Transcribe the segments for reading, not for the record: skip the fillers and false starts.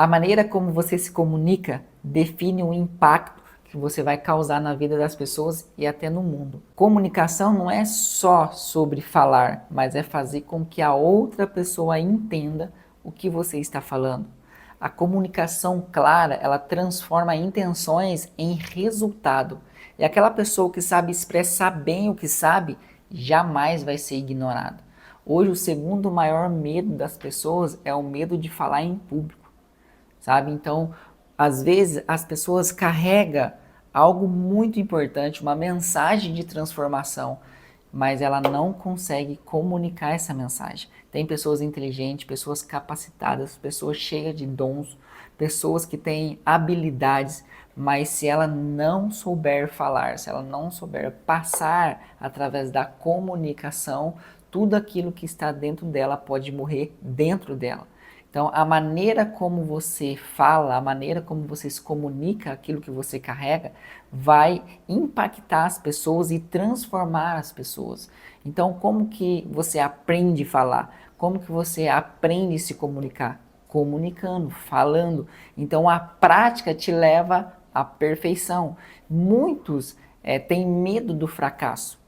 A maneira como você se comunica define o impacto que você vai causar na vida das pessoas e até no mundo. Comunicação não é só sobre falar, mas é fazer com que a outra pessoa entenda o que você está falando. A comunicação clara, ela transforma intenções em resultado. E aquela pessoa que sabe expressar bem o que sabe, jamais vai ser ignorada. Hoje, o segundo maior medo das pessoas é o medo de falar em público, sabe? Então, às vezes, as pessoas carregam algo muito importante, uma mensagem de transformação, mas ela não consegue comunicar essa mensagem. Tem pessoas inteligentes, pessoas capacitadas, pessoas cheias de dons, pessoas que têm habilidades, mas se ela não souber falar, se ela não souber passar através da comunicação, tudo aquilo que está dentro dela pode morrer dentro dela. Então, a maneira como você fala, a maneira como você se comunica, aquilo que você carrega, vai impactar as pessoas e transformar as pessoas. Então, como que você aprende a falar? Como que você aprende a se comunicar? Comunicando, falando. Então, a prática te leva à perfeição. Muitos têm medo do fracasso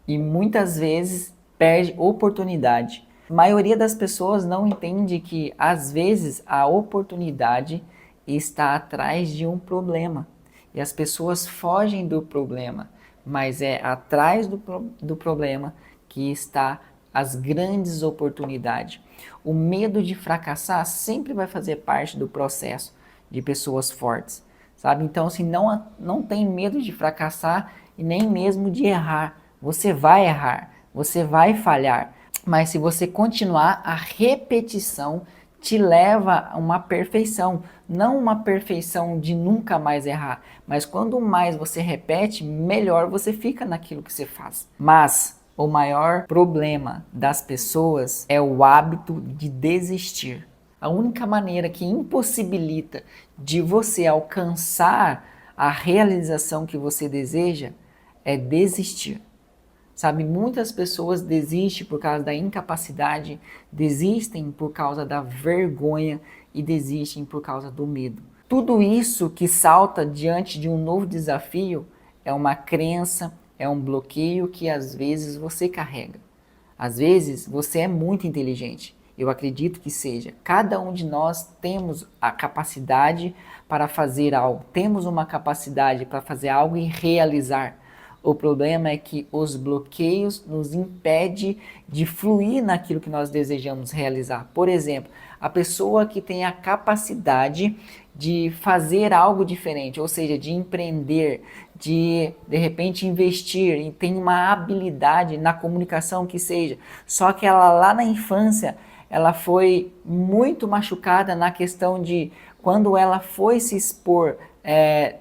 e muitas vezes perde oportunidade. A maioria das pessoas não entende que às vezes a oportunidade está atrás de um problema e as pessoas fogem do problema, mas é atrás do problema que está as grandes oportunidades. O medo de fracassar sempre vai fazer parte do processo de pessoas fortes, sabe? Então, se não tem medo de fracassar e nem mesmo de errar, você vai errar, você vai falhar, mas se você continuar, a repetição te leva a uma perfeição, não uma perfeição de nunca mais errar, mas quando mais você repete, melhor você fica naquilo que você faz. Mas o maior problema das pessoas é o hábito de desistir. A única maneira que impossibilita de você alcançar a realização que você deseja é desistir. Sabe, muitas pessoas desistem por causa da incapacidade, desistem por causa da vergonha e desistem por causa do medo. Tudo isso que salta diante de um novo desafio é uma crença, é um bloqueio que às vezes você carrega. Às vezes você é muito inteligente, eu acredito que seja. Cada um de nós temos a capacidade para fazer algo, temos uma capacidade para fazer algo e realizar. O problema é que os bloqueios nos impedem de fluir naquilo que nós desejamos realizar. Por exemplo, a pessoa que tem a capacidade de fazer algo diferente, ou seja, de empreender, de repente investir e tem uma habilidade na comunicação que seja, só que ela lá na infância, ela foi muito machucada na questão de quando ela foi se expor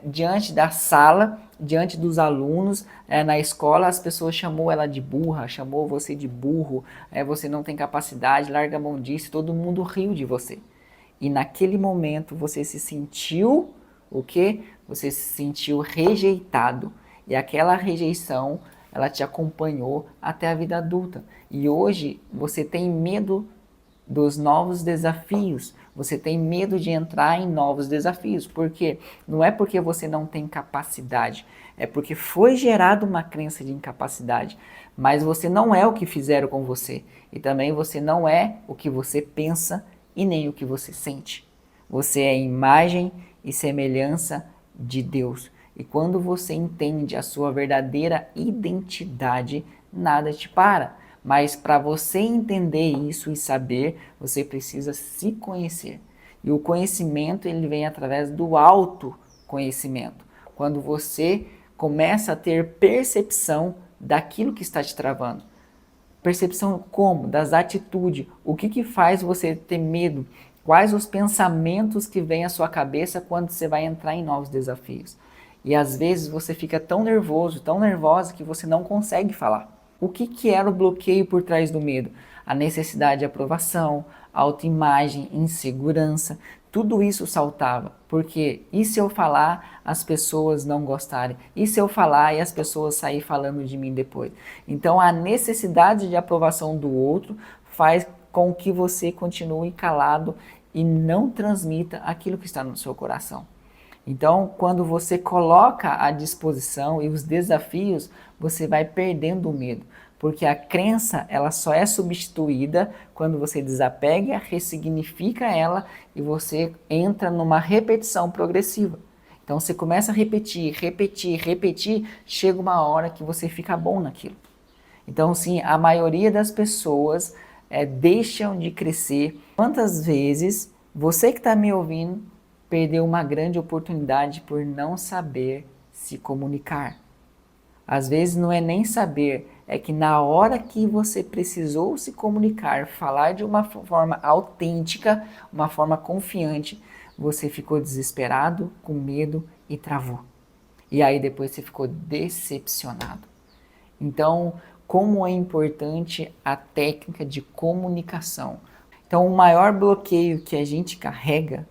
diante da sala, diante dos alunos, na escola, as pessoas chamou ela de burra, chamou você de burro, você não tem capacidade, larga a mão disso, todo mundo riu de você. E naquele momento você se sentiu o quê? Você se sentiu rejeitado. E aquela rejeição, ela te acompanhou até a vida adulta. E hoje você tem medo dos novos desafios. Você tem medo de entrar em novos desafios. Por quê? Não é porque você não tem capacidade, é porque foi gerada uma crença de incapacidade. Mas você não é o que fizeram com você. E também você não é o que você pensa e nem o que você sente. Você é imagem e semelhança de Deus. E quando você entende a sua verdadeira identidade, nada te para. Mas para você entender isso e saber, você precisa se conhecer. E o conhecimento ele vem através do autoconhecimento. Quando você começa a ter percepção daquilo que está te travando. Percepção como? Das atitudes. O que faz você ter medo? Quais os pensamentos que vêm à sua cabeça quando você vai entrar em novos desafios? E às vezes você fica tão nervoso, tão nervosa que você não consegue falar. O que era o bloqueio por trás do medo? A necessidade de aprovação, autoimagem, insegurança, tudo isso saltava. Porque e se eu falar, as pessoas não gostarem? E se eu falar e as pessoas saírem falando de mim depois? Então a necessidade de aprovação do outro faz com que você continue calado e não transmita aquilo que está no seu coração. Então, quando você coloca à disposição e os desafios, você vai perdendo o medo, porque a crença ela só é substituída quando você desapega, ressignifica ela e você entra numa repetição progressiva. Então você começa a repetir, repetir, repetir, chega uma hora que você fica bom naquilo. Então sim, a maioria das pessoas deixam de crescer. Quantas vezes você que está me ouvindo perdeu uma grande oportunidade por não saber se comunicar? Às vezes não é nem saber, é que na hora que você precisou se comunicar, falar de uma forma autêntica, uma forma confiante, você ficou desesperado, com medo e travou. E aí depois você ficou decepcionado. Então, como é importante a técnica de comunicação. Então, o maior bloqueio que a gente carrega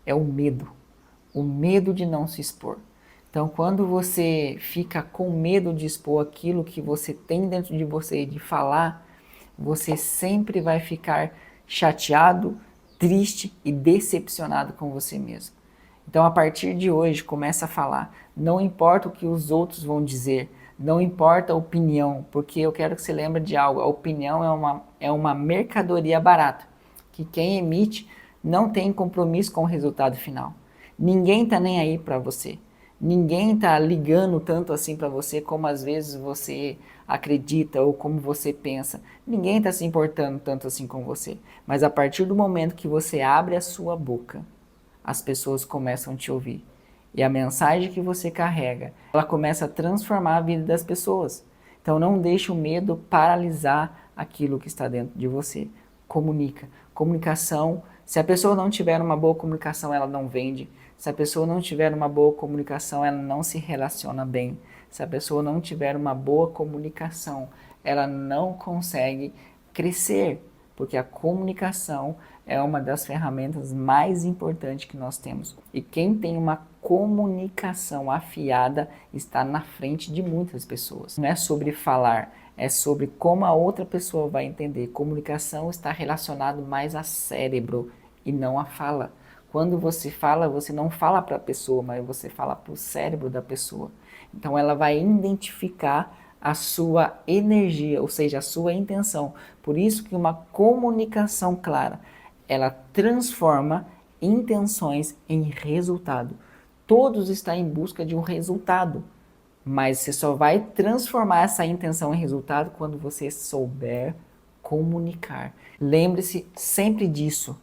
é o medo de não se expor. Então, quando você fica com medo de expor aquilo que você tem dentro de você, de falar, você sempre vai ficar chateado, triste e decepcionado com você mesmo. Então, a partir de hoje, começa a falar. Não importa o que os outros vão dizer, não importa a opinião, porque eu quero que você lembre de algo. A opinião é uma mercadoria barata, que quem emite não tem compromisso com o resultado final. Ninguém está nem aí para você. Ninguém está ligando tanto assim para você como às vezes você acredita ou como você pensa. Ninguém está se importando tanto assim com você. Mas a partir do momento que você abre a sua boca, as pessoas começam a te ouvir. E a mensagem que você carrega, ela começa a transformar a vida das pessoas. Então não deixe o medo paralisar aquilo que está dentro de você. Comunica. Comunicação, se a pessoa não tiver uma boa comunicação, ela não vende. Se a pessoa não tiver uma boa comunicação, ela não se relaciona bem. Se a pessoa não tiver uma boa comunicação, ela não consegue crescer, porque a comunicação é uma das ferramentas mais importantes que nós temos. E quem tem uma comunicação afiada está na frente de muitas pessoas. Não é sobre falar, é sobre como a outra pessoa vai entender. Comunicação está relacionado mais a cérebro e não a fala. Quando você fala, você não fala para a pessoa, mas você fala para o cérebro da pessoa. Então ela vai identificar a sua energia, ou seja, a sua intenção. Por isso que uma comunicação clara, ela transforma intenções em resultado. Todos estão em busca de um resultado, mas você só vai transformar essa intenção em resultado quando você souber comunicar. Lembre-se sempre disso.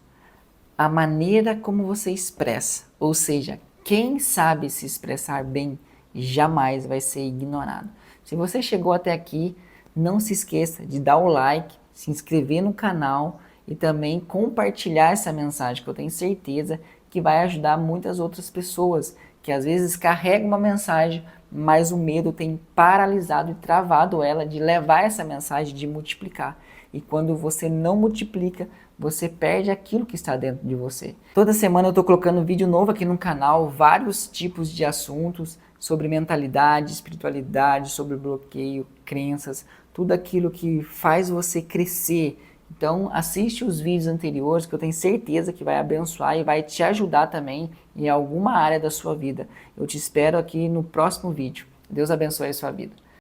A maneira como você expressa, ou seja, quem sabe se expressar bem, jamais vai ser ignorado. Se você chegou até aqui, não se esqueça de dar o like, se inscrever no canal e também compartilhar essa mensagem, que eu tenho certeza que vai ajudar muitas outras pessoas que às vezes carregam uma mensagem, mas o medo tem paralisado e travado ela de levar essa mensagem, de multiplicar. E quando você não multiplica, você perde aquilo que está dentro de você. Toda semana eu estou colocando vídeo novo aqui no canal, vários tipos de assuntos sobre mentalidade, espiritualidade, sobre bloqueio, crenças, tudo aquilo que faz você crescer. Então assiste os vídeos anteriores que eu tenho certeza que vai abençoar e vai te ajudar também em alguma área da sua vida. Eu te espero aqui no próximo vídeo. Deus abençoe a sua vida.